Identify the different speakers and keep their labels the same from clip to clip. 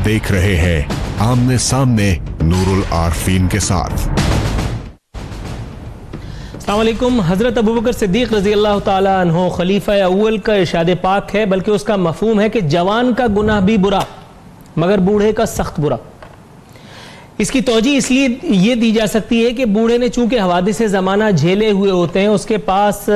Speaker 1: देख रहे हैं आमने सामने नूरुल आरफीन के साथ।
Speaker 2: अस्सलाम वालेकुम। हज़रत अबू बकर सिद्दीक़ रज़ी अल्लाह ताला अन्हो खलीफा अव्वल का इरशाद पाक है, बल्कि उसका मफ़हूम है कि जवान का गुनाह भी बुरा मगर बूढ़े का सख्त बुरा। इसकी तौजी इसलिए ये दी जा सकती है कि बूढ़े ने चूंकि हवादिस ज़माना झेले हुए होते हैं, उसके पास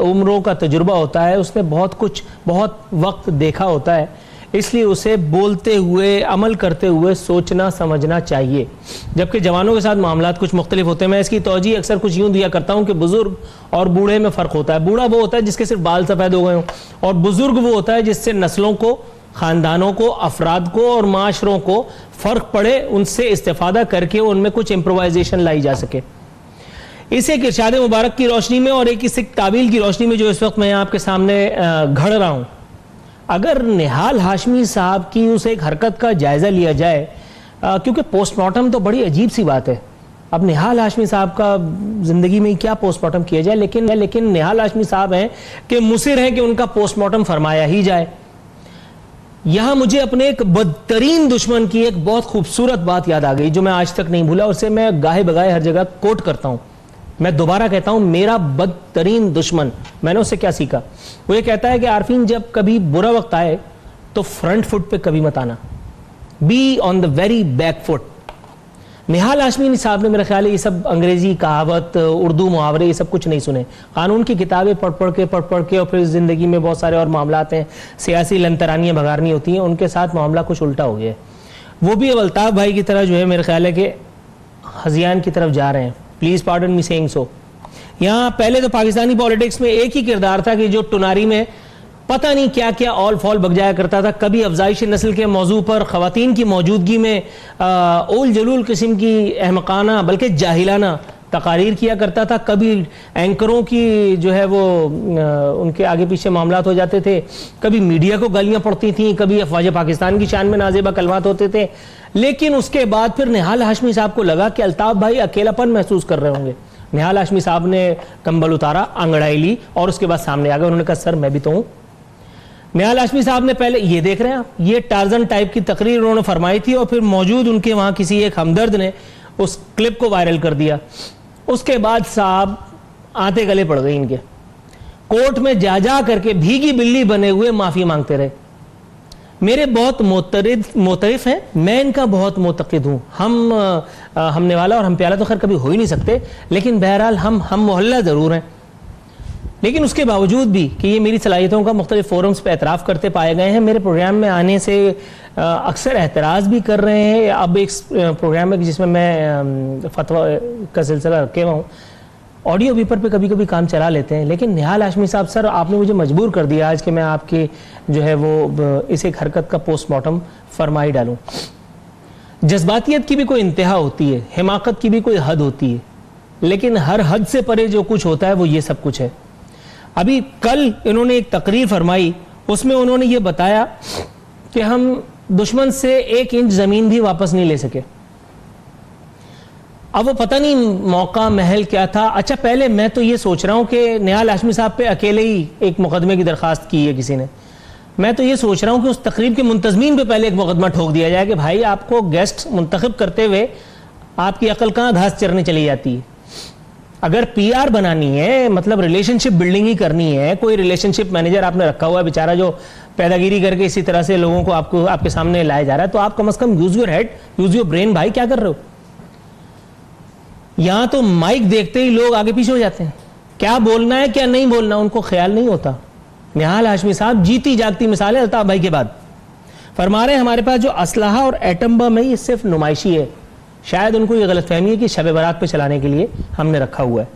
Speaker 2: उम्रों का तजुर्बा होता है, उसने बहुत वक्त देखा होता है, इसलिए उसे बोलते हुए अमल करते हुए सोचना समझना चाहिए। जबकि जवानों के साथ मामलात कुछ मुख्तलिफ होते हैं। मैं इसकी तौजी अक्सर कुछ यूँ दिया करता हूँ कि बुजुर्ग और बूढ़े में फ़र्क होता है। बूढ़ा वो होता है जिसके सिर्फ बाल सफ़ेद हो गए हों, और बुजुर्ग वो होता है जिससे नस्लों को, ख़ानदानों को, अफराद को और माशरों को फ़र्क पड़े, उनसे इस्तेफ़ादा करके उनमें कुछ इम्प्रोवाइजेशन लाई जा सके। इस एक इरशाद मुबारक की रोशनी में और एक इस तावील की रोशनी में जो इस वक्त मैं आपके सामने घड़ रहा हूँ, अगर निहाल हाशमी साहब की उस एक हरकत का जायज़ा लिया जाए, क्योंकि पोस्टमार्टम तो बड़ी अजीब सी बात है। अब निहाल हाशमी साहब का ज़िंदगी में क्या पोस्टमार्टम किया जाए, लेकिन निहाल हाशमी साहब हैं कि मुसिर हैं कि उनका पोस्टमार्टम फरमाया ही जाए। यहां मुझे अपने एक बदतरीन दुश्मन की एक बहुत खूबसूरत बात याद आ गई जो मैं आज तक नहीं भूला, उसे मैं गाहे बगाए हर जगह कोट करता हूं। मैं दोबारा कहता हूं, मेरा बदतरीन दुश्मन। मैंने उससे क्या सीखा? वो ये कहता है कि आरफीन, जब कभी बुरा वक्त आए तो फ्रंट फुट पे कभी मत आना, be on the very back foot. Nihal Hashmi साहब ने मेरा ख्याल है ये सब अंग्रेजी कहावत, उर्दू मुहावरे, ये सब कुछ नहीं सुने। कानून की किताबें पढ़ पढ़ के और फिर ज़िंदगी में बहुत सारे और मामलात हैं, सियासी लंतरानियाँ भगारनी होती हैं, उनके साथ मामला कुछ उल्टा हो गया है। वो भी अब अल्ताफ़ भाई की तरह जो है मेरा ख्याल है कि हज़ियान की तरफ जा रहे हैं। Please pardon me saying so. यहाँ पहले तो पाकिस्तानी पॉलिटिक्स में एक ही किरदार था कि जो टुनारी में पता नहीं क्या क्या ऑल फॉल बक जाया करता था। कभी अफजाइश नस्ल के मौजू पर ख़वातीन की मौजूदगी में ओल जलूल किस्म की अहमकाना बल्कि जाहिलाना तकारीर किया करता था। कभी एंकरों की जो है वो उनके आगे पीछे मामलात हो जाते थे, कभी मीडिया को गालियाँ पड़ती थीं, कभी अफवाज पाकिस्तान की शान में नाजेबा कलमात होते थे। लेकिन उसके बाद फिर निहाल हाशमी साहब को लगा कि अल्ताफ़ भाई अकेलापन महसूस कर रहे होंगे। निहाल हाशमी साहब ने कंबल उतारा, अंगड़ाई ली और उसके बाद सामने आ गए। उन्होंने कहा, सर मैं भी तो हूँ। निहाल हाशमी साहब ने पहले ये देख रहे हैं आप, ये टार्जन टाइप की तकरीर उन्होंने फरमाई थी और फिर मौजूद उनके वहाँ किसी एक हमदर्द ने उस क्लिप को वायरल कर दिया। उसके बाद साहब आते गले पड़ गई इनके, कोर्ट में जा करके भीगी बिल्ली बने हुए माफ़ी मांगते रहे। मेरे बहुत मोतरिफ हैं, मैं इनका बहुत मोतक़िद हूँ। हमने वाला और हम प्याला तो खैर कभी हो ही नहीं सकते, लेकिन बहरहाल हम मोहल्ला ज़रूर हैं। लेकिन उसके बावजूद भी कि ये मेरी सलाहियतों का मुख्तलिफ फोरम्स पे एतराफ़ करते पाए गए हैं, मेरे प्रोग्राम में आने से अक्सर एतराज़ भी कर रहे हैं। अब एक प्रोग्राम है जिसमें मैं फतवा का सिलसिला रखे हुआ हूँ, ऑडियो पेपर पे कभी कभी काम चला लेते हैं। लेकिन निहाल हाशमी साहब, सर आपने मुझे मजबूर कर दिया आज कि मैं आपकी जो है वो इस एक हरकत का पोस्टमार्टम फरमाई डालूँ। जज्बातियत की भी कोई इंतहा होती है, हिमाकत की भी कोई हद होती है, लेकिन हर हद से परे जो कुछ होता है वो ये सब कुछ है। अभी कल इन्होंने एक तकरीर फरमाई, उसमें उन्होंने ये बताया कि हम दुश्मन से 1 इंच ज़मीन भी वापस नहीं ले सके। अब वो पता नहीं मौका महल क्या था। अच्छा, पहले मैं तो ये सोच रहा हूँ कि निहाल हाशमी साहब पे अकेले ही एक मुकदमे की दरख्वास्त की है किसी ने। मैं तो ये सोच रहा हूँ कि उस तकरीब के मुंतज़मीन पे पहले एक मुकदमा ठोक दिया जाए कि भाई आपको गेस्ट मुंतखब करते हुए आपकी अकल कहाँ घास चरने चली जाती है। अगर PR बनानी है, मतलब रिलेशनशिप बिल्डिंग ही करनी है, कोई रिलेशनशिप मैनेजर आपने रखा हुआ है बेचारा जो पैदागिरी करके इसी तरह से लोगों को आपके सामने लाया जा रहा है, तो आप कम से कम use your head, use your brain. भाई क्या कर रहे हो? यहां तो माइक देखते ही लोग आगे पीछे हो जाते हैं, क्या बोलना है क्या नहीं बोलना उनको ख्याल नहीं होता। निहाल हाशमी साहब जीती जागती मिसाल है अल्ताफ भाई के बाद। फरमा रहे हैं हमारे पास जो असलहा और एटम बम है ये सिर्फ नुमाइशी है। शायद उनको ये गलतफहमी है कि शब बारात पे चलाने के लिए हमने रखा हुआ है।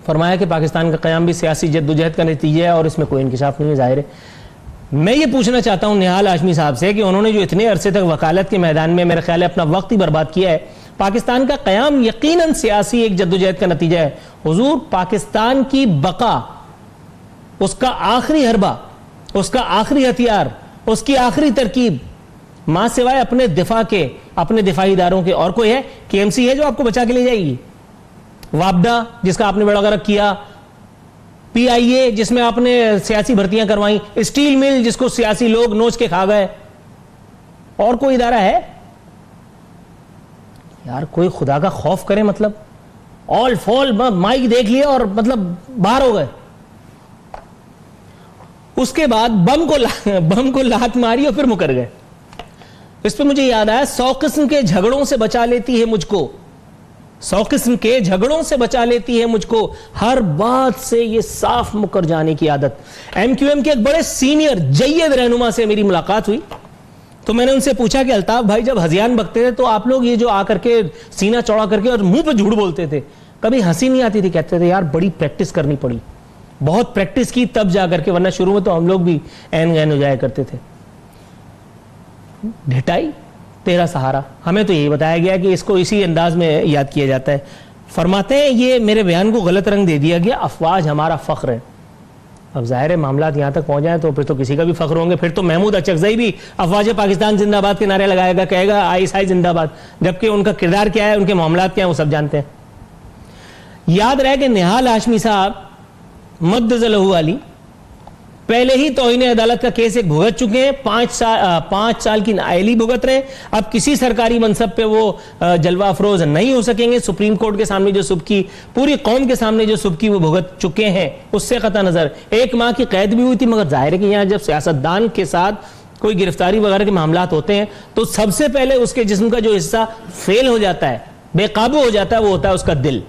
Speaker 2: फरमाया कि पाकिस्तान का क़याम भी सियासी जद्दोजहद का नतीजा है और इसमें कोई इंकिशाफ नहीं है, ज़ाहिर है। मैं ये पूछना चाहता हूँ निहाल हाशमी साहब से कि उन्होंने जो इतने अरसे तक वकालत के मैदान में मेरे ख्याल है अपना वक्त ही बर्बाद किया है। पाकिस्तान का क़याम यकीनन सियासी एक जद्दोजहद का नतीजा है। हुजूर, पाकिस्तान की बका, उसका आखिरी हरबा, उसका आखिरी हथियार, उसकी आखिरी तरकीब मां सिवाय अपने दिफा के, अपने दिफाई इदारों के और कोई है? KMC है जो आपको बचा के ले जाएगी, वापडा जिसका आपने बड़ा गर्क किया, PIA जिसमें आपने सियासी भर्तियां करवाई, स्टील मिल जिसको सियासी लोग नोच के खा गए, और कोई इदारा है यार, कोई खुदा का खौफ करे, मतलब ऑल फॉल माइक देख लिया और मतलब बाहर हो गए। उसके बाद बम को लात मारी और फिर मुकर गए। इस पर मुझे याद आया, 100 किस्म के झगड़ों से बचा लेती है मुझको, 100 किस्म के झगड़ों से बचा लेती है मुझको, हर बात से ये साफ मुकर जाने की आदत। MQM के एक बड़े सीनियर जय्यद रहनुमा से मेरी मुलाकात हुई, तो मैंने उनसे पूछा कि अल्ताफ भाई, जब हजियान बकते थे तो आप लोग ये जो आकर के सीना चौड़ा करके और मुंह पे झूठ बोलते थे, कभी हंसी नहीं आती थी? कहते थे यार बड़ी प्रैक्टिस करनी पड़ी, बहुत प्रैक्टिस की तब जाकर के, वरना शुरू में तो हम लोग भी ऐन गैन हो जाया करते थे। ढिठाई तेरा सहारा, हमें तो यही बताया गया कि इसको इसी अंदाज में याद किया जाता है। फरमाते हैं ये मेरे बयान को गलत रंग दे दिया गया, अफवाज हमारा फख्र है। अब जाहिर है मामला यहां तक पहुंच जाए तो फिर तो किसी का भी फख्र होंगे, फिर तो महमूद अचकज़ई भी अफवाज पाकिस्तान जिंदाबाद के नारे लगाएगा, कहेगा ISI जिंदाबाद, जबकि उनका किरदार क्या है, उनके मामलात क्या है, वो सब जानते हैं। याद रहे कि निहाल हाशमी साहब मद्दज़लहु अली पहले ही तौहीन अदालत का केस एक भुगत चुके हैं, 5 साल की नाअहली भुगत रहे। अब किसी सरकारी मनसब पे वो जलवा अफरोज नहीं हो सकेंगे। सुप्रीम कोर्ट के सामने जो सुबकी, पूरी कौम के सामने जो सुबकी वो भुगत चुके हैं, उससे कता नजर 1 माह की कैद भी हुई थी। मगर जाहिर है कि यहाँ जब सियासतदान के साथ कोई गिरफ्तारी वगैरह के मामलात होते हैं तो सबसे पहले उसके जिस्म का जो हिस्सा फेल हो जाता है, बेकाबू हो जाता है, वो होता है उसका दिल।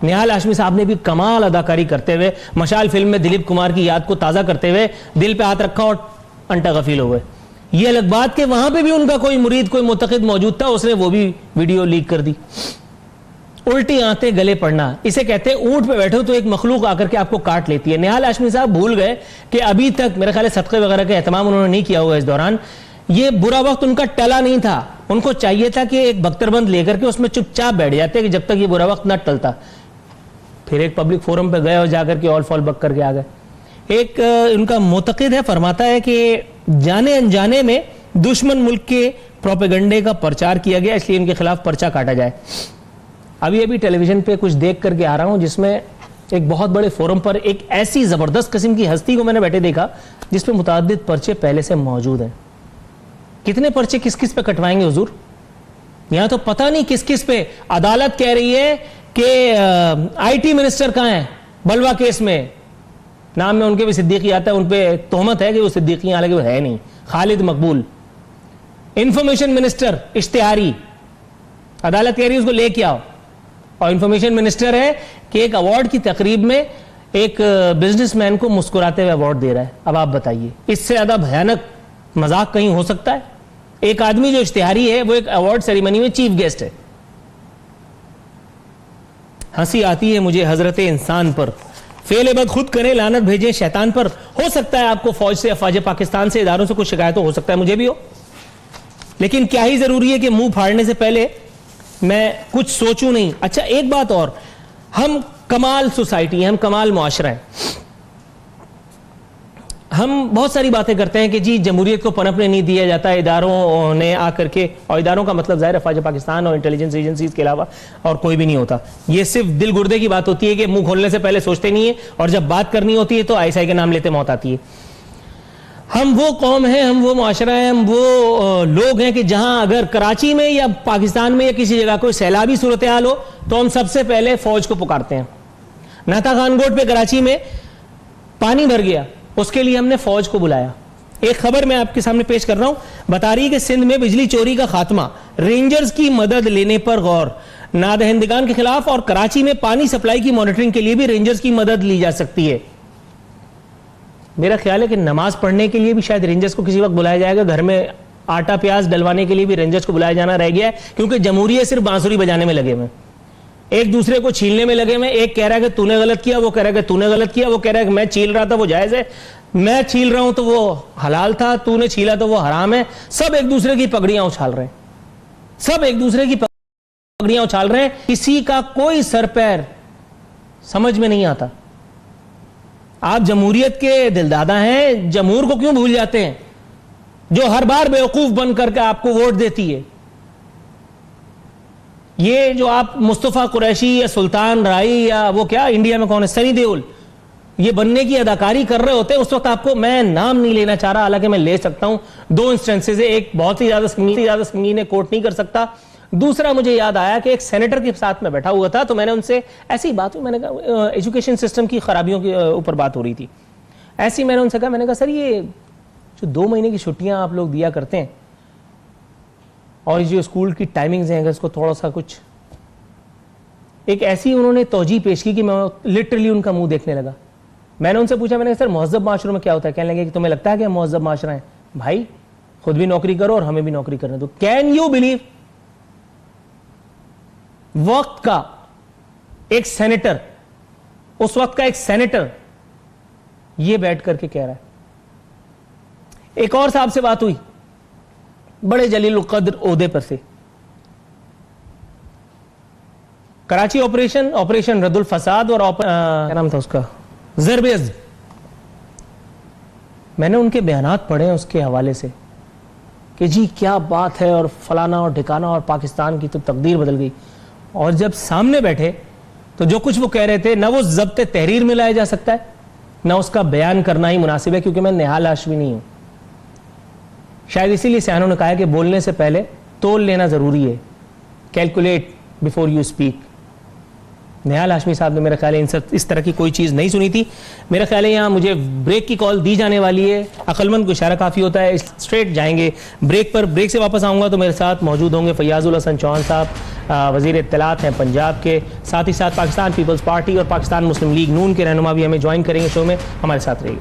Speaker 2: निहाल हाशमी साहब ने भी कमाल अदाकारी करते हुए मशाल फिल्म में दिलीप कुमार की याद को ताज़ा करते हुए दिल पे हाथ रखा और अंटा गफील हो गए। ये अलग बात कि वहां पे भी उनका कोई मुरीद, कोई मुतक़िद मौजूद था, उसने वो भी वीडियो लीक कर दी। उल्टी आंतें गले पड़ना, इसे कहते हैं ऊंट पे बैठो तो एक मखलूक आकर के आपको काट लेती है। निहाल हाशमी साहब भूल गए कि अभी तक मेरे ख्याल सदक़े वगैरह का एहतमाम उन्होंने नहीं किया होगा इस दौरान। ये बुरा वक्त उनका टला नहीं था, उनको चाहिए था कि एक बख्तरबंद लेकर के उसमें चुपचाप बैठ जाते कि जब तक ये बुरा वक्त न टलता। फिर एक पब्लिक फोरम पे गए और जाकर के ऑल फॉल बक करके आ गए। एक उनका मुतक़िद है, फरमाता है कि जाने अनजाने में दुश्मन मुल्क के प्रोपेगंडे का प्रचार किया गया, इसलिए इनके खिलाफ पर्चा काटा जाए। अभी टेलीविजन पे कुछ देख करके आ रहा हूं जिसमें एक बहुत बड़े फोरम पर एक ऐसी जबरदस्त किस्म की हस्ती को मैंने बैठे देखा जिसपे मुताद्दिद पर्चे पहले से मौजूद हैं। कितने पर्चे किस किस पे कटवाएंगे हुजूर? यहां तो पता नहीं किस किस पे। अदालत कह रही है कि IT मिनिस्टर कहां है बलवा केस में, नाम में उनके भी सिद्दीकी आता है, उनपे तोहमत है कि वो सिद्दीकी, हालांकि वो है नहीं, खालिद मकबूल। इंफॉर्मेशन मिनिस्टर इश्तिहारी, अदालत कह रही है उसको लेके आओ, और इंफॉर्मेशन मिनिस्टर है कि एक अवार्ड की तकरीब में एक बिजनेसमैन को मुस्कुराते हुए अवार्ड दे रहा है। अब आप बताइए इससे ज्यादा भयानक मजाक कहीं हो सकता है? एक आदमी जो इश्तिहारी है वो एक अवार्ड सेरेमनी में चीफ गेस्ट है। हंसी आती है मुझे हजरत इंसान पर, फेल बद खुद करे लानत भेजे शैतान पर। हो सकता है आपको फौज से, अफवाज पाकिस्तान से, इदारों से कुछ शिकायत हो सकता है, मुझे भी हो, लेकिन क्या ही जरूरी है कि मुंह फाड़ने से पहले मैं कुछ सोचूं नहीं। अच्छा एक बात और, हम कमाल सोसाइटी है, हम कमाल मुआशरा है। हम बहुत सारी बातें करते हैं कि जी जमहूरियत को पनपने नहीं दिया जाता, इदारों ने आकर के, और इदारों का मतलब ज़ाहिर अफवाज पाकिस्तान और इंटेलिजेंस एजेंसीज के अलावा और कोई भी नहीं होता। ये सिर्फ दिल गुर्दे की बात होती है कि मुंह खोलने से पहले सोचते नहीं है, और जब बात करनी होती है तो ISI के नाम लेते मौत आती है। हम वो कौम हैं, हम वो मुआशरा है, हम वो लोग हैं कि जहां अगर कराची में या पाकिस्तान में या किसी जगह कोई सैलाबी सूरत हाल हो तो हम सबसे पहले फौज को पुकारते हैं। नाता खानगोट पे कराची में पानी भर गया, उसके लिए हमने फौज को बुलाया। एक खबर मैं आपके सामने पेश कर रहा हूं, बता रही है कि सिंध में बिजली चोरी का खात्मा, रेंजर्स की मदद लेने पर गौर, नादहिंदगान के खिलाफ, और कराची में पानी सप्लाई की मॉनिटरिंग के लिए भी रेंजर्स की मदद ली जा सकती है। मेरा ख्याल है कि नमाज पढ़ने के लिए भी शायद रेंजर्स को किसी वक्त बुलाया जाएगा, घर में आटा प्याज डलवाने के लिए भी रेंजर्स को बुलाया जाना रह गया है, क्योंकि जमहूरियत सिर्फ बांसुरी बजाने में लगे हुए, एक दूसरे को छीलने में लगे हुए। एक कह रहा है कि तूने गलत किया, वो कह रहा है कि तूने गलत किया, वो कह रहा है कि मैं छील रहा था वो जायज है, मैं छील रहा हूं तो वो हलाल था, तूने छीला तो वो हराम है। सब एक दूसरे की पगड़ियां उछाल रहे हैं, सब एक दूसरे की पगड़ियां उछाल रहे हैं, किसी का कोई सर पैर समझ में नहीं आता। आप जमहूरियत के दिलदादा हैं, जमहूर को क्यों भूल जाते हैं जो हर बार बेवकूफ बन करके आपको वोट देती है? ये जो आप मुस्तफा कुरैशी या सुल्तान राई या वो क्या इंडिया में कौन है, सनी देओल, ये बनने की अदाकारी कर रहे होते हैं, उस वक्त आपको, मैं नाम नहीं लेना चाह रहा, हालांकि मैं ले सकता हूं, 2 इंस्टेंसेस है, एक बहुत ही ज्यादा संगीन है, कोर्ट नहीं कर सकता। दूसरा मुझे याद आया कि एक सेनेटर के साथ में बैठा हुआ था, तो मैंने उनसे ऐसी बात हुई, मैंने कहा एजुकेशन सिस्टम की खराबियों के ऊपर बात हो रही थी, ऐसी मैंने उनसे कहा, मैंने कहा सर ये जो 2 महीने की छुट्टियां आप लोग दिया करते हैं और जो स्कूल की टाइमिंग्स हैं, अगर इसको थोड़ा सा कुछ, एक ऐसी उन्होंने तौजी पेश की कि मैं लिटरली उनका मुंह देखने लगा। मैंने उनसे पूछा, मैंने सर महज़ब माशरों में क्या होता है? कहने लगे कि तुम्हें लगता है कि हम महज़ब माशरा है? भाई खुद भी नौकरी करो और हमें भी नौकरी करने दो। कैन यू बिलीव, वक्त का एक सेनेटर, उस वक्त का एक सेनेटर ये बैठ करके कह रहा है। एक और साहब से बात हुई, बड़े जलील कद्र ओहदे पर से, कराची ऑपरेशन रद्दुल फसाद और क्या नाम था उसका, ज़रबेज़। मैंने उनके बयानात पढ़े हैं उसके हवाले से कि जी क्या बात है और फलाना और ठिकाना और पाकिस्तान की तो तकदीर बदल गई। और जब सामने बैठे तो जो कुछ वो कह रहे थे, ना वो ज़ब्त तहरीर में लाया जा सकता है, ना उसका बयान करना ही मुनासिब है, क्योंकि मैं निहाल हाशमी नहीं हूं। शायद इसीलिए सयानों ने कहा है कि बोलने से पहले तोल लेना जरूरी है, कैलकुलेट बिफोर यू स्पीक। निहाल हाशमी साहब ने मेरा ख्याल है इस तरह की कोई चीज़ नहीं सुनी थी। मेरा ख्याल है यहाँ मुझे ब्रेक की कॉल दी जाने वाली है, अक्लमंद को इशारा काफ़ी होता है, स्ट्रेट जाएंगे ब्रेक पर। ब्रेक से वापस आऊँगा तो मेरे साथ मौजूद होंगे फैयाजुल हसन चौहान साहब, वज़ीर इत्तलात हैं पंजाब के, साथ ही साथ पाकिस्तान पीपल्स पार्टी और पाकिस्तान मुस्लिम लीग नून के रहनुमा भी हमें ज्वाइन करेंगे शो में। हमारे साथ रहिए।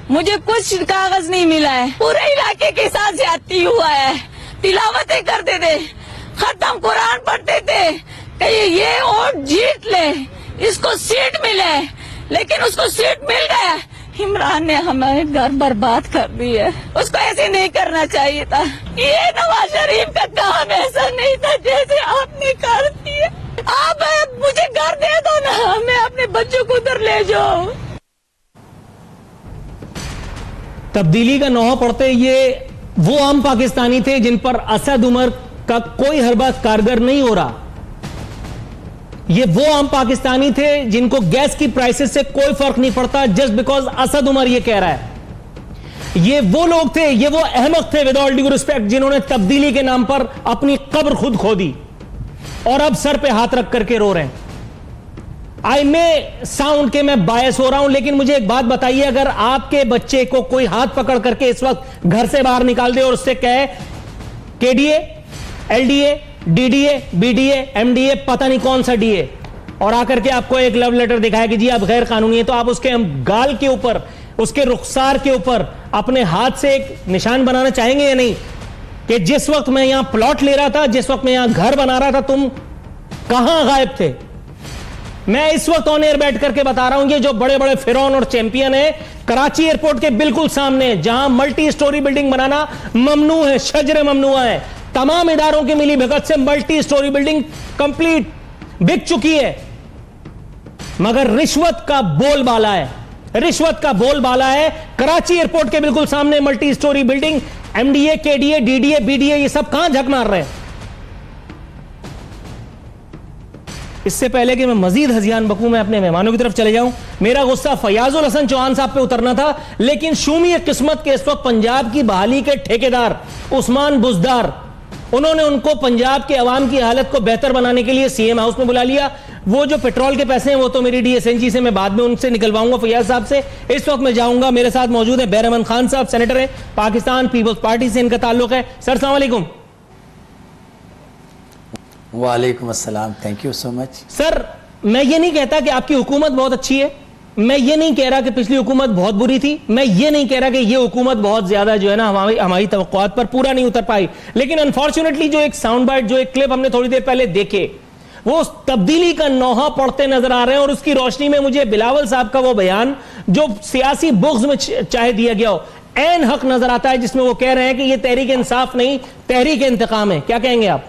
Speaker 3: मुझे कुछ कागज नहीं मिला है, पूरे इलाके के साथ ज्यादती हुआ है। तिलावतें करते थे, खत्म कुरान पढ़ते थे कि ये वोट जीत ले, इसको सीट मिले, लेकिन उसको सीट मिल गया। इमरान ने हमारे घर बर्बाद कर दी है, उसको ऐसे नहीं करना चाहिए था। ये नवाज शरीफ का काम ऐसा नहीं था जैसे आपने कर दिया। आप मुझे घर दे दो ना, मैं अपने बच्चों को उधर ले जाऊं।
Speaker 2: तब्दीली का नौहा पढ़ते ये वो आम पाकिस्तानी थे जिन पर असद उमर का कोई हरबा कारगर नहीं हो रहा। ये वो आम पाकिस्तानी थे जिनको गैस की प्राइसेस से कोई फर्क नहीं पड़ता जस्ट बिकॉज असद उमर ये कह रहा है। ये वो लोग थे, ये वो अहमक थे विद ऑल ड्यू रिस्पेक्ट जिन्होंने तब्दीली के नाम पर अपनी कब्र खुद खोदी और अब सर पे हाथ रख करके रो रहे हैं। आई मे साउंड के मैं बायस हो रहा हूं, लेकिन मुझे एक बात बताइए, अगर आपके बच्चे को कोई हाथ पकड़ करके इस वक्त घर से बाहर निकाल दे और उससे कहे KDA, LDA, DDA, BDA, MDA, पता नहीं कौन सा डीए, और आकर के आपको एक लव लेटर दिखाया कि जी आप गैर कानूनी है, तो आप उसके गाल के ऊपर, उसके रुखसार के ऊपर अपने हाथ से एक निशान बनाना चाहेंगे या नहीं कि जिस वक्त मैं यहां प्लॉट ले रहा था, जिस वक्त मैं यहां घर बना रहा था, तुम कहां गायब थे? मैं इस वक्त ऑन एयर बैठ करके बता रहा हूं, ये जो बड़े बड़े फिरौन और चैंपियन है, कराची एयरपोर्ट के बिल्कुल सामने जहां मल्टी स्टोरी बिल्डिंग बनाना ममनू है, शजर ममनुआ है, तमाम इदारों की मिली भगत से मल्टी स्टोरी बिल्डिंग कंप्लीट बिक चुकी है, मगर रिश्वत का बोलबाला है, रिश्वत का बोलबाला है। कराची एयरपोर्ट के बिल्कुल सामने multi storey building, MDA, KDA, DDA, BDA, ये सब कहां झक मार रहे हैं? इससे पहले कि मैं मजीद हजियान बकूं, मैं अपने मेहमानों की तरफ चले जाऊं। मेरा गुस्सा फैयाजुल हसन चौहान साहब पे उतरना था, लेकिन शूमी किस्मत के इस वक्त पंजाब की बहाली के ठेकेदार उस्मान बुजदार, उन्होंने उनको पंजाब के अवाम की हालत को बेहतर बनाने के लिए सीएम हाउस में बुला लिया। वो जो पेट्रोल के पैसे हैं वो तो मेरी डीएसएनजी से मैं बाद में उनसे निकलवाऊंगा, फैयाज साहब से। इस वक्त मैं जाऊंगा, मेरे साथ मौजूद है बैरमन खान साहब, सेनेटर है, पाकिस्तान पीपल्स पार्टी से इनका ताल्लुक है। सर अस्सलाम वालेकुम।
Speaker 4: वालेकुम अस्सलाम, thank you so much.
Speaker 2: Sir मैं ये नहीं कहता कि आपकी हुकूमत बहुत अच्छी है, मैं ये नहीं कह रहा कि पिछली हुकूमत बहुत बुरी थी, मैं ये नहीं कह रहा कि ये हुकूमत बहुत ज्यादा जो है ना हमारी तवक्कुआत पर पूरा नहीं उतर पाई, लेकिन अनफॉर्चुनेटली जो एक साउंड बाइट, जो एक क्लिप हमने थोड़ी देर पहले देखे, वो उस तब्दीली का नौहा पढ़ते नजर आ रहे हैं। और उसकी रोशनी में मुझे बिलावल साहब का वो बयान जो सियासी बुग़्ज़ में चाहे दिया गया हो, ऐन हक नजर आता है, जिसमें वो कह रहे हैं कि ये तहरीक इंसाफ नहीं, तहरीक इंतकाम है। क्या कहेंगे आप?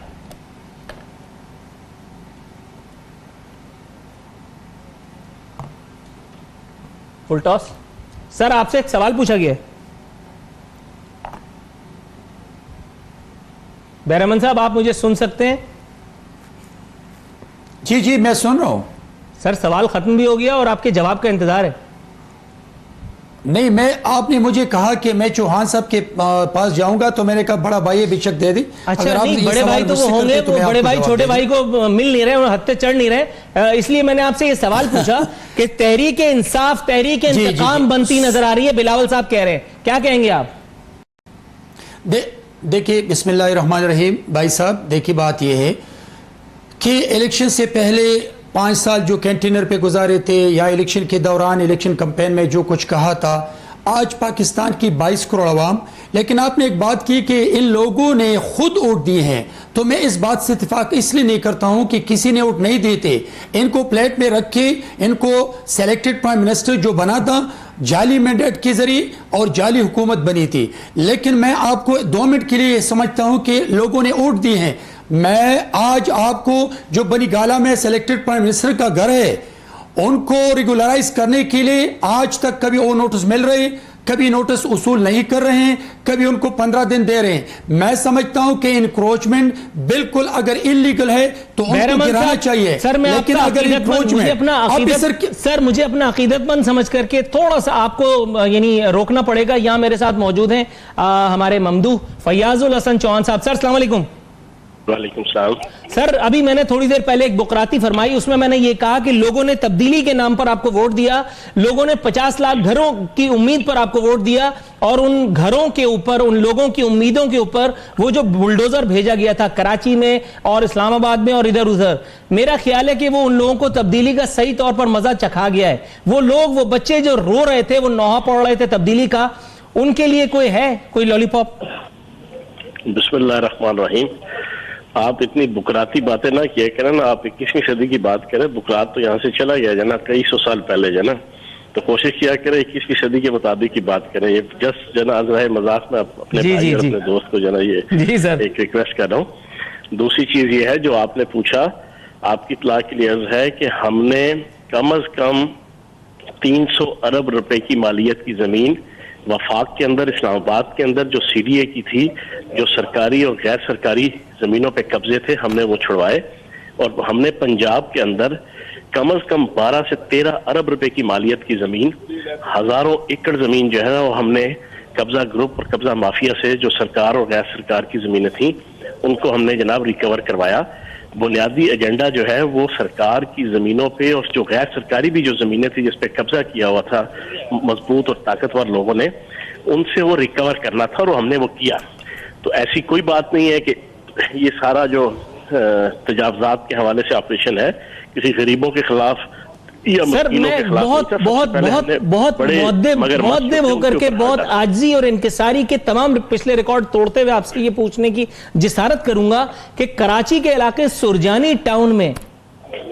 Speaker 2: Full toss. सर आपसे एक सवाल पूछा गया है। बैरमन साहब आप मुझे सुन सकते हैं?
Speaker 4: जी जी मैं सुन रहा हूं।
Speaker 2: सर सवाल खत्म भी हो गया और आपके जवाब का इंतजार है।
Speaker 4: नहीं, मैं आपने मुझे कहा कि मैं चौहान साहब के पास जाऊंगा, तो मैंने कहा बड़ा भाई ये बेशक दे दी।
Speaker 2: अच्छा नहीं, बड़े भाई तो वो होंगे, वो बड़े भाई छोटे भाई को मिल नहीं रहे और हत्ते चढ़ नहीं रहे, इसलिए मैंने आपसे ये सवाल पूछा कि तहरीक इंसाफ, तहरीक इंतकाम बनती नजर आ रही है, बिलावल साहब कह रहे हैं, क्या कहेंगे आप?
Speaker 4: देखिए बिस्मिल्लाहिर्रहमानिर्रहीम भाई साहब, देखिए बात यह है कि इलेक्शन से पहले 5 साल जो कैंटीनर पे गुजारे थे, या इलेक्शन के दौरान इलेक्शन कैंपेन में जो कुछ कहा था, आज पाकिस्तान की 22 करोड़ आवाम, लेकिन आपने एक बात की कि इन लोगों ने खुद वोट दिए हैं, तो मैं इस बात से इत्तेफाक इसलिए नहीं करता हूं कि किसी ने वोट नहीं देते, इनको प्लेट में रख के इनको सेलेक्टेड प्राइम मिनिस्टर जो बना था जाली मैंडेट के जरिए और जाली हुकूमत बनी थी। लेकिन मैं आपको 2 मिनट के लिए समझता हूं कि लोगों ने वोट दिए हैं। मैं आज आपको जो बनी गाला में सेलेक्टेड प्राइम मिनिस्टर का घर है, उनको रेगुलराइज करने के लिए आज तक कभी वो नोटिस मिल रहे, कभी नोटिस उसूल नहीं कर रहे हैं, कभी उनको 15 दिन दे रहे हैं। मैं समझता हूं कि इनक्रोचमेंट बिल्कुल अगर इलीगल है तो उनको गिराना चाहिए।
Speaker 2: सर मैं
Speaker 4: लेकिन अगर
Speaker 2: सर मुझे अपना अकीदतमंद समझ करके थोड़ा सा आपको यानी रोकना पड़ेगा। यहां मेरे साथ मौजूद हैं हमारे ममदूह फयाजुल हसन चौहान साहब। सर अस्सलाम वालेकुम।
Speaker 5: वालेकुम सलाम।
Speaker 2: सर अभी मैंने थोड़ी देर पहले एक बुकराती फरमाई, उसमें मैंने ये कहा कि लोगों ने तब्दीली के नाम पर आपको वोट दिया, लोगों ने 50 लाख घरों की उम्मीद पर आपको वोट दिया, और उन घरों के ऊपर, उन लोगों की उम्मीदों के ऊपर वो जो बुलडोजर भेजा गया था कराची में और इस्लामाबाद में और इधर उधर, मेरा ख्याल है कि वो उन लोगों को तब्दीली का सही तौर पर मजा चखा गया है। वो लोग, वो बच्चे जो रो रहे थे, वो नौहा पड़ रहे थे तब्दीली का, उनके लिए कोई लॉलीपॉप?
Speaker 5: बिस्मिल्लाहिर्रहमानिर्रहीम। आप इतनी बुकराती बातें ना किया करें ना, आप 21वीं सदी की बात करें, बुकरात तो यहाँ से चला गया जना, कई सौ साल पहले जना, तो कोशिश किया करें 21वीं सदी के मुताबिक की बात करें। ये जस्ट जना आज रहे मजाक में अपने भाई और अपने दोस्त को जना ये एक रिक्वेस्ट कर रहा हूँ। दूसरी चीज ये है जो आपने पूछा, आपकी इत्तला के लिए अर्ज है कि हमने कम अज कम 300 अरब रुपए की मालियत की जमीन वफाक के अंदर, इस्लामाबाद के अंदर जो CDA की थी, जो सरकारी और गैर सरकारी जमीनों पे कब्जे थे, हमने वो छुड़वाए, और हमने पंजाब के अंदर कम अज कम 12 से 13 अरब रुपए की मालियत की जमीन, हजारों एकड़ जमीन जो है वो हमने कब्जा ग्रुप और कब्जा माफिया से, जो सरकार और गैर सरकार की जमीनें थी, उनको हमने जनाब रिकवर करवाया। बुनियादी एजेंडा जो है वो सरकार की जमीनों पे और जो गैर सरकारी भी जो जमीनें थी जिस पे कब्जा किया हुआ था मजबूत और ताकतवर लोगों ने, उनसे वो रिकवर करना था और हमने वो किया। तो ऐसी कोई बात नहीं है कि ये सारा जो तजावजात के हवाले से ऑपरेशन है किसी गरीबों के खिलाफ या
Speaker 2: सर मैं बहुत मुअद्दिब होकर के, बहुत आजिज़ी और इनकिसारी के तमाम पिछले रिकॉर्ड तोड़ते हुए आपसे ये पूछने की जिसारत करूंगा कि कराची के इलाके सुरजानी टाउन में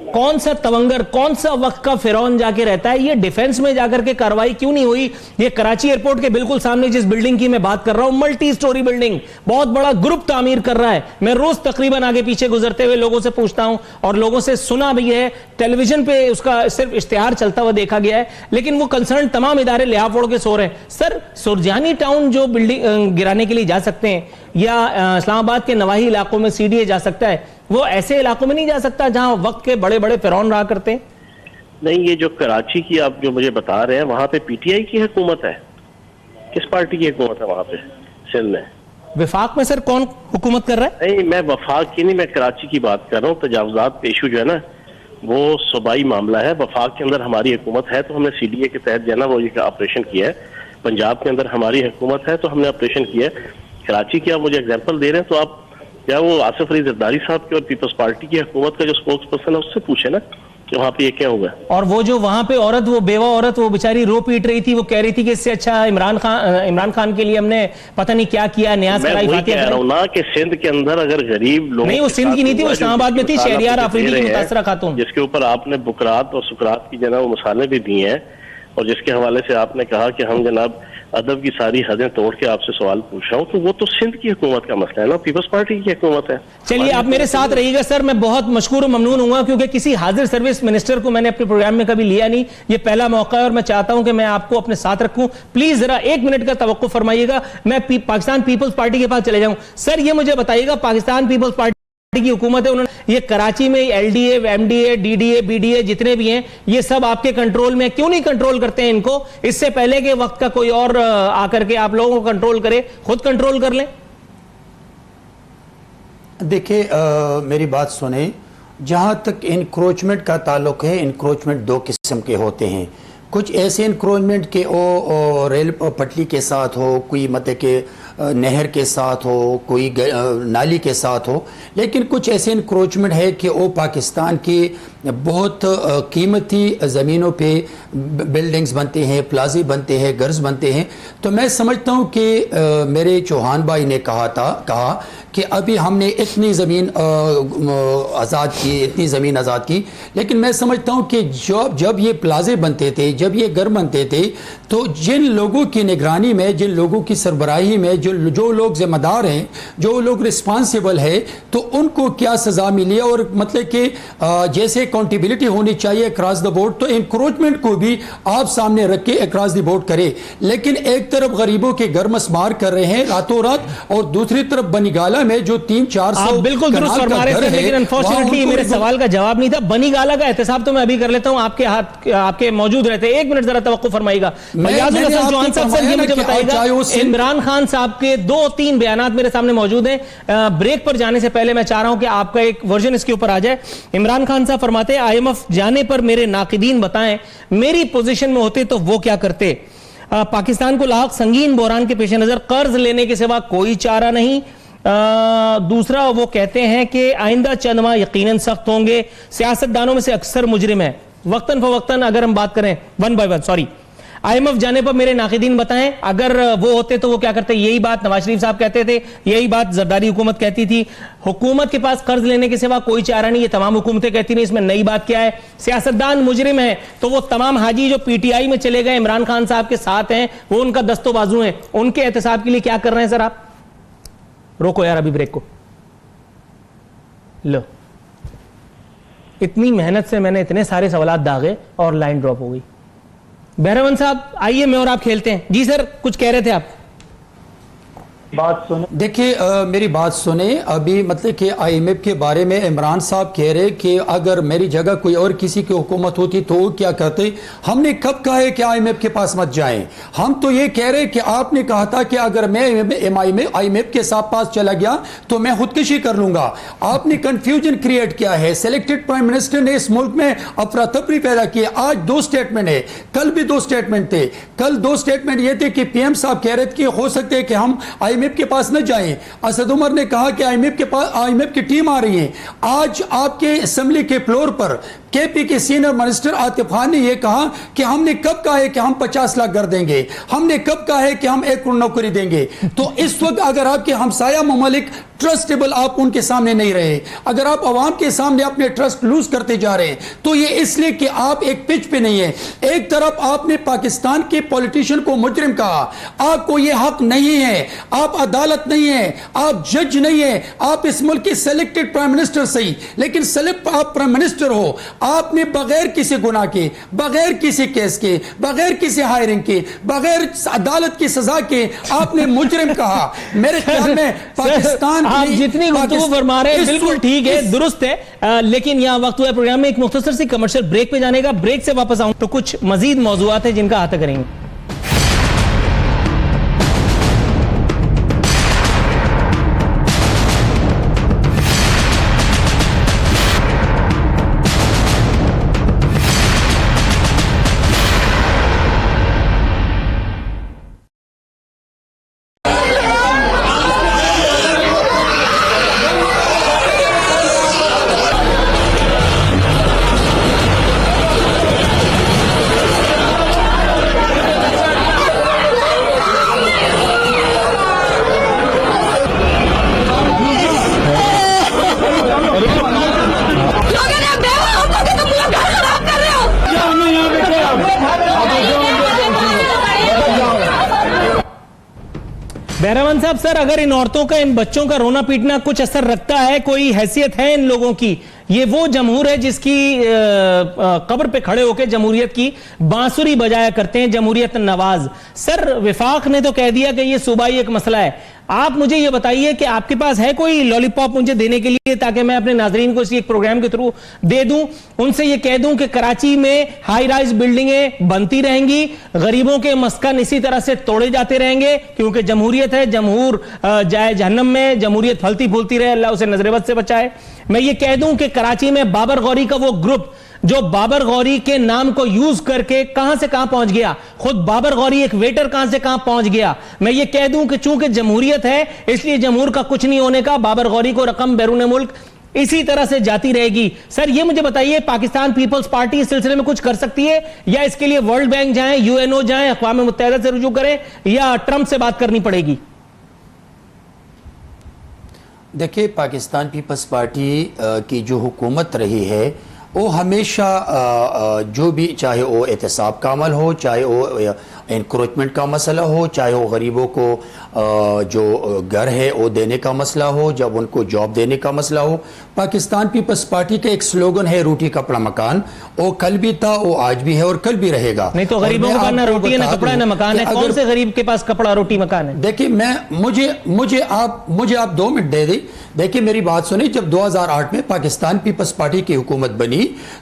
Speaker 2: कौन सा तवंगर, कौन सा वक्त का फिरौन जाके रहता है? ये डिफेंस में जाकर के कार्रवाई क्यों नहीं हुई? ये कराची एयरपोर्ट के बिल्कुल सामने जिस बिल्डिंग की मैं बात कर रहा हूं, मल्टी स्टोरी बिल्डिंग, बहुत बड़ा ग्रुप तामीर कर रहा है। मैं रोज तकरीबन आगे पीछे गुजरते हुए लोगों से पूछता हूं और लोगों से सुना भी है, टेलीविजन पे उसका सिर्फ इश्तिहार चलता हुआ देखा गया है, लेकिन वो कंसर्न तमाम इदारे लिहाफ ओढ़ के सो रहे हैं। सर सुरजानी टाउन जो बिल्डिंग गिराने के लिए जा सकते हैं, या इस्लामाबाद के नवाही इलाकों में CDA जा सकता है, वो ऐसे इलाकों में नहीं जा सकता जहां वक्त के बड़े बड़े फिरौन रहा करते हैं?
Speaker 5: नहीं, ये जो कराची की आप जो मुझे बता रहे हैं, वहां पे PTI की हुकूमत है। किस पार्टी की हुकूमत है वहां पे सिंध में?
Speaker 2: वफाक में सर कौन हुकूमत कर रहा है?
Speaker 5: नहीं, मैं वफाक की नहीं, मैं कराची की बात कर रहा हूँ। तजावजात पे इशू जो है ना वो सूबाई मामला है। वफाक के अंदर हमारी हुकूमत है तो हमने CDA के तहत जो है ना वो ये ऑपरेशन किया है। पंजाब के अंदर हमारी हुकूमत है तो हमने ऑपरेशन किया है। कराची की आप मुझे एग्जाम्पल दे रहे हैं तो आप क्या वो आसिफ अली जरदारी साहब के और पीपल्स पार्टी की हुकूमत का जो स्पोक्स पर्सन है उससे पूछे ना कि वहाँ पे ये क्या हुआ।
Speaker 2: और वो जो वहां पे औरत, वो बेवा औरत, वो बेचारी रो पीट रही थी, वो कह रही थी कि इससे अच्छा इमरान खान के लिए हमने पता नहीं क्या किया, न्याज
Speaker 5: मैं
Speaker 2: कराई,
Speaker 5: वही
Speaker 2: फातिहा
Speaker 5: कह रहा हूँ ना कि सिंध के अंदर अगर गरीब लोग,
Speaker 2: नहीं वो सिंध की नहीं थी, वो इस्लामाबाद में थी, शहरियार आफरीदी की मुतासरा खातून,
Speaker 5: जिसके ऊपर आपने बुकरात और सुकरात की जनाब वो मिसालें भी दी हैं, और जिसके हवाले से आपने कहा कि हम जनाब अदब की सारी हदें तोड़ के आपसे सवाल पूछ रहा हूँ, तो वो तो सिंध की हुकूमत का मसला है ना, पीपल्स पार्टी की हुकूमत है।
Speaker 2: चलिए आप मेरे साथ रहिएगा सर, मैं बहुत मशकूर और ममनून हुआ क्योंकि किसी हाजिर सर्विस मिनिस्टर को मैंने अपने प्रोग्राम में कभी लिया नहीं, ये पहला मौका है और मैं चाहता हूं कि मैं आपको अपने साथ रखूं। प्लीज जरा 1 मिनट का तवक्कुफ फरमाइएगा, मैं पाकिस्तान पीपल्स पार्टी के पास चले जाऊं। सर ये मुझे बताइएगा, पाकिस्तान पीपल्स पार्टी की हुकूमत है, उन्होंने ये कराची में एलडीए, एमडीए, डीडीए, बीडीए जितने भी हैं ये सब आपके कंट्रोल में, क्यों नहीं कंट्रोल करते हैं इनको? इससे पहले के वक्त का कोई और आकर के आप लोगों को कंट्रोल करे, खुद कंट्रोल कर लें।
Speaker 4: देखिए मेरी बात सुने, जहां तक इंक्रोचमेंट का ताल्लुक है, इंक्रोचमेंट 2 किस्म के होते हैं। कुछ ऐसे इंक्रोचमेंट के ओ रेल पटरी के साथ हो, कोई मतलब के नहर के साथ हो, कोई नाली के साथ हो, लेकिन कुछ ऐसे इंक्रोचमेंट है कि वो पाकिस्तान की बहुत कीमती ज़मीनों पे बिल्डिंग्स बनते हैं, प्लाजे बनते हैं, घर्स बनते हैं। तो मैं समझता हूँ कि मेरे चौहान भाई ने कहा कि अभी हमने इतनी ज़मीन आज़ाद की, इतनी ज़मीन आज़ाद की, लेकिन मैं समझता हूँ कि जब ये प्लाजे बनते थे, जब ये घर बनते थे, तो जिन लोगों की निगरानी में, जिन लोगों की सरबराही में, जो लोग जिम्मेदार हैं, जो लोग रिस्पॉन्सिबल है, तो उनको क्या सज़ा मिली, और मतलब कि जैसे अकाउंटेबिलिटी होनी चाहिए अक्रॉस द बोर्ड, तो इंक्रोचमेंट को भी आप सामने रख के अक्रॉस द बोर्ड करे। लेकिन एक तरफ गरीबों के घर मस्मार कर रहे हैं रातों रात, और दूसरी तरफ बनीगाला में जो 300-400
Speaker 2: बिल्कुल दुरुस्त फरमा रहे थे, लेकिन अनफॉर्चुनेटली मेरे सवाल का जवाब नहीं था। बनीगाला का एहतसाब तो मैं अभी कर लेता हूं, आपके मौजूद रहते। 1 मिनट जरा तवक्कुफ फरमाइएगा। चौहान साहब सर ये मुझे बताइएगा, इमरान खान साहब के 2-3 बयानात मेरे सामने मौजूद हैं। ब्रेक पर जाने से पहले मैं चाह रहा हूं कि आपका एक वर्जन इसके ऊपर आ जाए। इमरान खान साहब फरमाते हैं, IMF जाने पर मेरे नाकिदीन बताएं मेरी पोजीशन में होते तो वो क्या करते। पाकिस्तान को लाक संगीन बहरान के पेश नजर कर्ज लेने के सिवा कोई चारा नहीं। दूसरा वो कहते हैं कि आइंदा चंद माह यकीनन सख्त होंगे, सियासतदानों में से अक्सर मुजरिम है। वक्तन फवक्तन अगर हम बात करें 1 by 1, सॉरी, IMF जाने पर मेरे नाकिदीन बताएं अगर वो होते तो वो क्या करते। यही बात नवाज शरीफ साहब कहते थे, यही बात जरदारी हुकूमत कहती थी। हुकूमत के पास कर्ज लेने के सिवा कोई चारा नहीं, ये तमाम हुकूमतें कहती नहीं, इसमें नई बात क्या है। सियासतदान मुजरिम है, तो वो तमाम हाजी जो PTI में चले गए, इमरान खान साहब के साथ हैं, वो उनका दस्तो बाजू है, उनके एहतसाब के लिए क्या कर रहे हैं सर आप? रोको यार अभी ब्रेक को, लो इतनी मेहनत से मैंने इतने सारे सवालात दागे और लाइन ड्रॉप हो गई। बहरवन साहब आइए, मैं और आप खेलते हैं। जी सर कुछ कह रहे थे आप?
Speaker 4: बात सुने, देखिए मेरी बात सुने। अभी मतलब कि IMF के बारे में इमरान साहब कह रहे कि अगर मेरी जगह कोई और किसी की हुकूमत होती तो वो क्या करते। हमने कब कहा है कि IMF के पास मत जाएं? हम तो ये कह रहे कि आपने कहा था कि अगर मैं IMF के साथ पास चला गया तो मैं खुदकुशी कर लूंगा। आपने कंफ्यूजन क्रिएट किया है। सिलेक्टेड प्राइम मिनिस्टर ने इस मुल्क में अफरा तफरी पैदा की। आज 2 स्टेटमेंट है, कल भी 2 स्टेटमेंट थे। कल 2 स्टेटमेंट ये थे कि PM साहब कह रहे थे कि हो सकते हैं कि हम IMF के पास न जाएं। असद उमर ने कहा कि IMF की टीम आ रही है। आज आपके असेंबली के फ्लोर पर KP के सीनियर मिनिस्टर आतिफ खान ने यह कहा कि हमने कब कहा है कि हम 50 लाख कर देंगे, हमने कब कहा है कि हम 1 करोड़ नौकरी देंगे। तो इस वक्त अगर आपके हमसाया ममालिक ट्रस्टेबल आप उनके सामने नहीं रहे, अगर आप अवाम के सामने अपने ट्रस्ट लूज करते जा रहे हैं, तो ये इसलिए कि आप एक पिच पे नहीं है। एक तरफ आपने पाकिस्तान के पॉलिटिशियन को मुजरिम कहा, आपको ये हक नहीं है, आप अदालत नहीं है, आप जज नहीं है, आप इस मुल्क के सिलेक्टेड प्राइम मिनिस्टर सही, लेकिन सिलेक्ट आप प्राइम मिनिस्टर हो, आपने बगैर किसी गुनाह के, बगैर किसी केस के, बगैर किसी हायरिंग के, बगैर अदालत की सजा के आपने मुजरिम कहा। मेरे ख्याल में पाकिस्तान
Speaker 2: आप जितनी गुफ्तगू फरमा रहे हैं बिल्कुल ठीक है, दुरुस्त है, लेकिन यहां वक्त हुआ है प्रोग्राम में एक मुख्तसर सी कमर्शियल ब्रेक पे जाने का। ब्रेक से वापस आऊं तो कुछ मजीद मौजूआत है जिनका अहाता करेंगे। साहब, सर अगर इन औरतों का, इन बच्चों का रोना पीटना कुछ असर रखता है, कोई हैसियत है इन लोगों की, ये वो जमहूर है जिसकी कब्र पे खड़े होकर जमहूरियत की बांसुरी बजाया करते हैं, जमहूरियत नवाज। सर विफाक ने तो कह दिया कि ये सूबाई एक मसला है। आप मुझे ये बताइए कि आपके पास है कोई लॉलीपॉप मुझे देने के लिए, ताकि मैं अपने नाजरीन को इसी एक प्रोग्राम के थ्रू दे दूं, उनसे ये कह दूं कि कराची में हाई राइज बिल्डिंगें बनती रहेंगी, गरीबों के मस्कन इसी तरह से तोड़े जाते रहेंगे, क्योंकि जमहूरियत है, जमहूर जाए जहन्नम में, जमहूरियत फलती फूलती रहे, अल्लाह उसे नजरेबद से बचाए। मैं ये कह दूं कि कराची में बाबर गौरी का वो ग्रुप जो बाबर गौरी के नाम को यूज करके कहां से कहां पहुंच गया, खुद बाबर गौरी एक वेटर कहां से कहां पहुंच गया। मैं ये कह दूं कि चूंकि जमहूरियत है इसलिए जमहूर का कुछ नहीं होने का, बाबर गौरी को रकम बैरून मुल्क इसी तरह से जाती रहेगी। सर ये मुझे बताइए, पाकिस्तान पीपल्स पार्टी इस सिलसिले में कुछ कर सकती है, या इसके लिए वर्ल्ड बैंक जाएं, यूएनओ जाएं, अक़वाम मुत्तहिदा से रुजू करें, या ट्रंप से बात करनी पड़ेगी?
Speaker 4: देखिए, पाकिस्तान पीपल्स पार्टी की जो हुकूमत रही है वो हमेशा जो भी, चाहे वो एहतसाब का अमल हो, चाहे वो इंक्रोचमेंट का मसला हो, चाहे वो गरीबों को जो घर है वो देने का मसला हो, जब उनको जॉब देने का मसला हो, पाकिस्तान पीपल्स पार्टी का एक स्लोगन है रोटी कपड़ा मकान। वो कल भी था, वो आज भी है और कल भी रहेगा।
Speaker 2: नहीं तो गरीबों का ना रोटी है, ना कपड़ा है, ना मकान है। कौन से गरीब के पास कपड़ा रोटी मकान है?
Speaker 4: देखिए, मुझे आप 2 मिनट दे दें। देखिए मेरी बात सुनिए, जब 2008 में पाकिस्तान पीपल्स पार्टी की हुकूमत बनी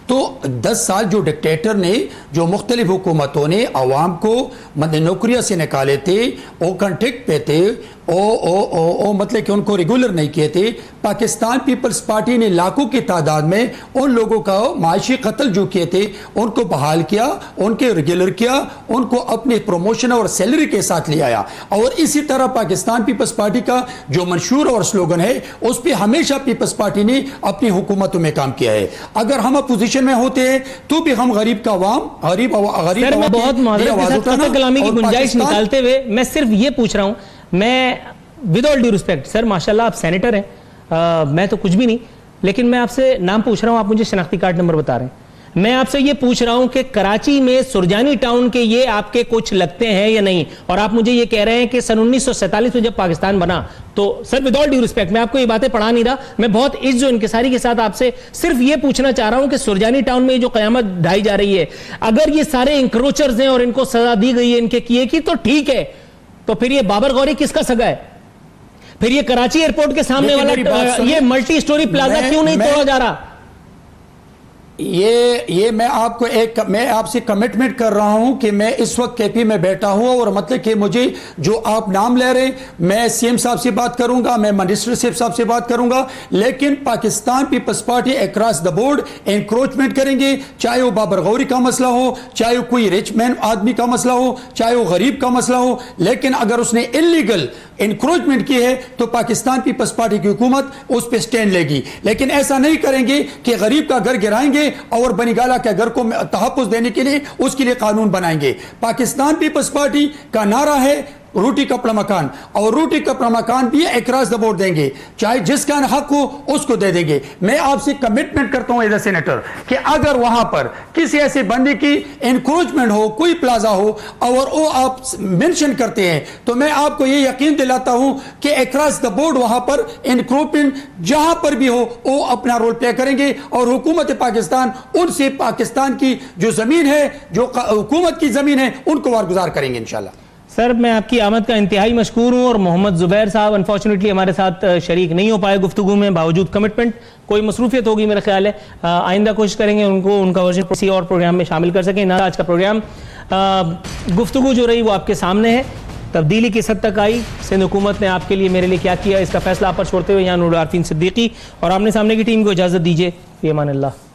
Speaker 4: तो 10 साल जो डिक्टेटर ने, जो मुख्तलिफ हुकूमतों ने आवाम को नौकरियां से निकाले थे, वो कॉन्ट्रैक्ट पे थे, ओ मतलब कि उनको रेगुलर नहीं किए थे। पाकिस्तान पीपल्स पार्टी ने लाखों की तादाद में उन लोगों का माशी कत्ल जो किए थे उनको बहाल किया, उनके रेगुलर किया, उनको अपने प्रमोशन और सैलरी के साथ ले आया। और इसी तरह पाकिस्तान पीपल्स पार्टी का जो मंशूर और स्लोगन है उस पर हमेशा पीपल्स पार्टी ने अपनी हुकूमतों में काम किया है। अगर हम अपोजिशन में होते हैं तो भी हम गरीब का आवाम, गरीब
Speaker 2: बहुत कलामी की गुंजाइश निकालते हुए मैं सिर्फ ये पूछ रहा हूं, मैं with all due respect sir, माशाल्लाह आप सेनेटर हैं, मैं तो कुछ भी नहीं, लेकिन मैं आपसे नाम पूछ रहा हूं, आप मुझे शनाख्ती कार्ड नंबर बता रहे हैं। मैं आपसे ये पूछ रहा हूं कि कराची में सुरजानी टाउन के ये आपके कुछ लगते हैं या नहीं? और आप मुझे ये कह रहे हैं कि सन 1947 में जब पाकिस्तान बना, तो sir with all due respect, मैं आपको ये बातें पढ़ा नहीं रहा, मैं बहुत इज्जत इंकिसारी के साथ आपसे सिर्फ ये पूछना चाह रहा हूं कि सुरजानी टाउन में जो कयामत ढाई जा रही है, अगर ये सारे इंक्रोचर्स हैं और इनको सजा दी गई है इनके किए की, तो ठीक है, तो फिर ये बाबर गौरी किसका सगा है? फिर ये कराची एयरपोर्ट के सामने वाला ये मल्टी स्टोरी प्लाजा क्यों नहीं तोड़ा जा रहा?
Speaker 4: ये मैं आपसे कमिटमेंट कर रहा हूं कि मैं इस वक्त केपी में बैठा हूं, और मतलब कि मुझे जो आप नाम ले रहे, मैं सीएम साहब से बात करूंगा, मैं मिनिस्टर साहब से बात करूंगा, लेकिन Pakistan peoples party across the board encroachment करेंगे, चाहे वो बाबर गौरी का मसला हो, चाहे वो कोई रिच मैन आदमी का मसला हो, चाहे वो गरीब का मसला हो। लेकिन अगर उसने इलीगल एनक्रोचमेंट की है तो पाकिस्तान पीपल्स पार्टी की हुकूमत उस पर स्टैंड लेगी। लेकिन ऐसा नहीं करेंगे कि गरीब का घर गिराएंगे और बनीगाला के घर को तहफ्फुज़ देने के लिए उसके लिए कानून बनाएंगे। पाकिस्तान पीपल्स पार्टी का नारा है रोटी कपड़ा मकान, और रोटी कपड़ा मकान भी अक्रॉस द बोर्ड देंगे, चाहे जिसका हक हो उसको दे देंगे। मैं आपसे कमिटमेंट करता हूं एज ए सेनेटर कि अगर वहां पर किसी ऐसे बंदे की इंक्रोचमेंट हो, कोई प्लाजा हो और वो आप मेंशन करते हैं, तो मैं आपको ये यकीन दिलाता हूं कि अक्रॉस द बोर्ड वहां पर इंक्रोचमेंट जहां पर भी हो वो अपना रोल प्ले करेंगे, और हुकूमत पाकिस्तान उनसे पाकिस्तान की जो जमीन है, जो हुकूमत की जमीन है, उनको वारगुजार करेंगे इंशाल्लाह।
Speaker 2: सर मैं आपकी आमद का इंतहाई मशकूर हूँ, और मोहम्मद जुबैर साहब अनफॉर्चुनेटली हमारे साथ शरीक नहीं हो पाए गुफ्तगू में, बावजूद कमिटमेंट, कोई मसरूफियत होगी मेरा ख्याल है, आइंदा कोशिश करेंगे उनको उनका वर्जन किसी और प्रोग्राम में शामिल कर सकें। ना आज का प्रोग्राम गुफ्तगू जो रही वो आपके सामने है, तब्दीली किस हद तक आई, सिंध हुकूमत ने आपके लिए मेरे लिए क्या किया, इसका फैसला आप पर छोड़ते हुए यहाँ नूर आरफीन सिद्दीकी और आमने सामने की टीम को इजाज़त दीजिए। फ़ी अमान अल्लाह।